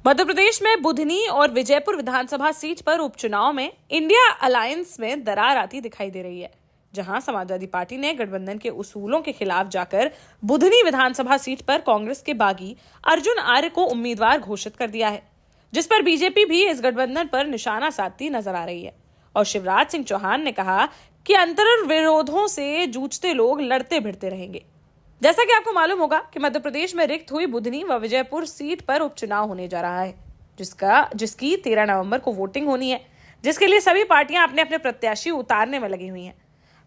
मध्य प्रदेश में बुधनी और विजयपुर विधानसभा सीट पर उपचुनाव में इंडिया अलायंस में दरार आती दिखाई दे रही है, जहां समाजवादी पार्टी ने गठबंधन के उसूलों के खिलाफ जाकर बुधनी विधानसभा सीट पर कांग्रेस के बागी अर्जुन आर्य को उम्मीदवार घोषित कर दिया है, जिस पर बीजेपी भी इस गठबंधन पर निशाना साधती नजर आ रही है। और शिवराज सिंह चौहान ने कहा कि अंतर्विरोधों से जूझते लोग लड़ते भिड़ते रहेंगे। जैसा कि आपको मालूम होगा कि मध्य प्रदेश में रिक्त हुई बुधनी व विजयपुर सीट पर उपचुनाव होने जा रहा है, जिसकी 13 नवंबर को वोटिंग होनी है, जिसके लिए सभी पार्टियां अपने अपने प्रत्याशी उतारने में लगी हुई हैं।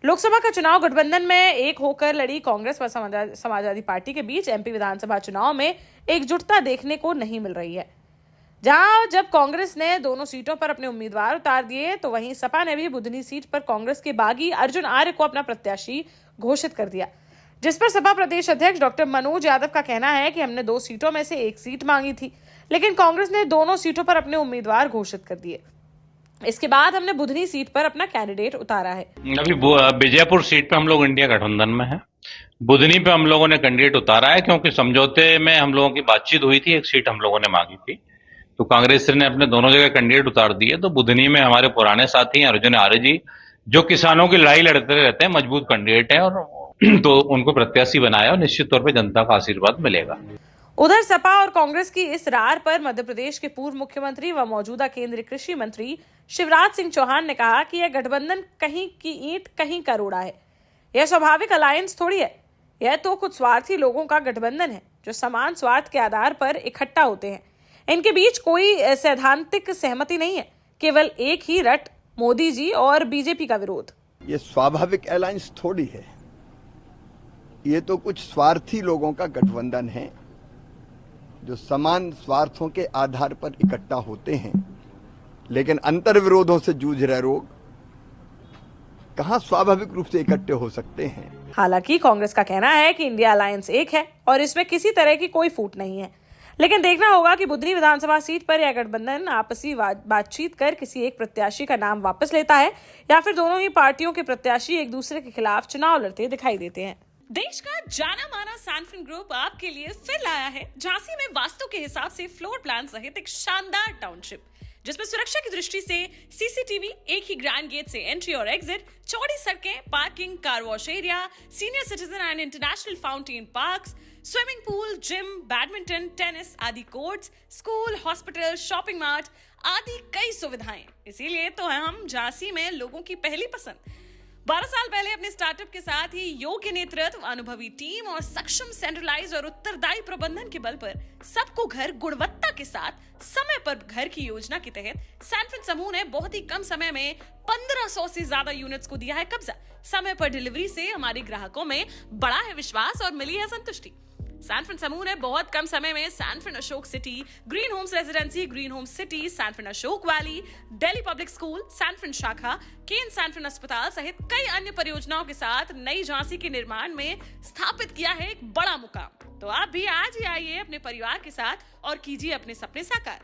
लोकसभा का चुनाव गठबंधन में एक होकर लड़ी कांग्रेस व समाजवादी पार्टी के बीच एमपी विधानसभा चुनाव में एकजुटता देखने को नहीं मिल रही है। जहां जब कांग्रेस ने दोनों सीटों पर अपने उम्मीदवार उतार दिए, तो वहीं सपा ने भी बुधनी सीट पर कांग्रेस के बागी अर्जुन आर्य को अपना प्रत्याशी घोषित कर दिया, जिस पर सपा प्रदेश अध्यक्ष डॉक्टर मनोज यादव का कहना है कि हमने 2 सीटों में से 1 सीट मांगी थी, लेकिन कांग्रेस ने दोनों सीटों पर अपने उम्मीदवार घोषित कर दिए। इसके बाद हमने बुधनी सीट पर अपना कैंडिडेट उतारा है। अभी विजयपुर सीट पे हम लोग इंडिया गठबंधन में हैं। बुधनी पे हम लोगों ने कैंडिडेट उतारा है, क्योंकि समझौते में हम लोगों की बातचीत हुई थी, 1 सीट हम लोगों ने मांगी थी, तो कांग्रेस ने अपने दोनों जगह कैंडिडेट उतार दिए। तो बुधनी में हमारे पुराने साथी हैं अर्जुन आर्य जी, जो किसानों की लड़ाई लड़ते रहते हैं, मजबूत कैंडिडेट है, और तो उनको प्रत्याशी बनाया और निश्चित तौर पे जनता का आशीर्वाद मिलेगा। उधर सपा और कांग्रेस की इस रार पर मध्य प्रदेश के पूर्व मुख्यमंत्री व मौजूदा केंद्रीय कृषि मंत्री शिवराज सिंह चौहान ने कहा कि यह गठबंधन कहीं की ईंट कहीं का रोड़ा है। यह स्वाभाविक अलायंस थोड़ी है, यह तो कुछ स्वार्थी लोगों का गठबंधन है, जो समान स्वार्थ के आधार पर इकट्ठा होते हैं। इनके बीच कोई सैद्धांतिक सहमति नहीं है, केवल एक ही रट, मोदी जी और बीजेपी का विरोध। ये स्वाभाविक अलायंस थोड़ी है, ये तो कुछ स्वार्थी लोगों का गठबंधन है, जो समान स्वार्थों के आधार पर इकट्ठा होते हैं, लेकिन अंतर्विरोधों से जूझ रहे लोग कहां स्वाभाविक रूप से इकट्ठे हो सकते हैं। हालांकि कांग्रेस का कहना है कि इंडिया अलायंस एक है और इसमें किसी तरह की कोई फूट नहीं है, लेकिन देखना होगा कि बुधनी विधानसभा सीट पर यह गठबंधन आपसी बातचीत कर किसी एक प्रत्याशी का नाम वापस लेता है, या फिर दोनों ही पार्टियों के प्रत्याशी एक दूसरे के खिलाफ चुनाव लड़ते दिखाई देते हैं। देश का जाना माना सैनफिन ग्रुप आपके लिए फिर लाया है झांसी में वास्तु के हिसाब से फ्लोर प्लान सहित एक शानदार टाउनशिप, जिसमें सुरक्षा की दृष्टि से सीसीटीवी, एक ही ग्रैंड गेट से एंट्री और एग्जिट, चौड़ी सड़कें, parking, car wash area, senior citizen and international fountain parks, swimming pool, gym, badminton, tennis आदि courts, school, hospital, shopping mart आदि कई सुविधाएं। इसीलिए तो हम झांसी में लोगों की पहली पसंद। 12 साल पहले अपने स्टार्टअप के साथ ही योग्य नेतृत्व, अनुभवी टीम और सक्षम सेंट्रलाइज और उत्तरदायी प्रबंधन के बल पर सबको घर गुणवत्ता के साथ समय पर घर की योजना के तहत सैनफिन समूह ने बहुत ही कम समय में 1500 से ज्यादा यूनिट्स को दिया है कब्जा। समय पर डिलीवरी से हमारे ग्राहकों में बढ़ा है विश्वास और मिली है संतुष्टि। सैनफिन समूह ने बहुत कम समय में Sanfin Ashok city, green homes residency, green homes city, Sanfin Ashok valley, Delhi public school, Sanfin शाखा, केन सैनफिन अस्पताल सहित कई अन्य परियोजनाओं के साथ नई झांसी के निर्माण में स्थापित किया है एक बड़ा मुकाम। तो आप भी आज ही आइए अपने परिवार के साथ और कीजिए अपने सपने साकार।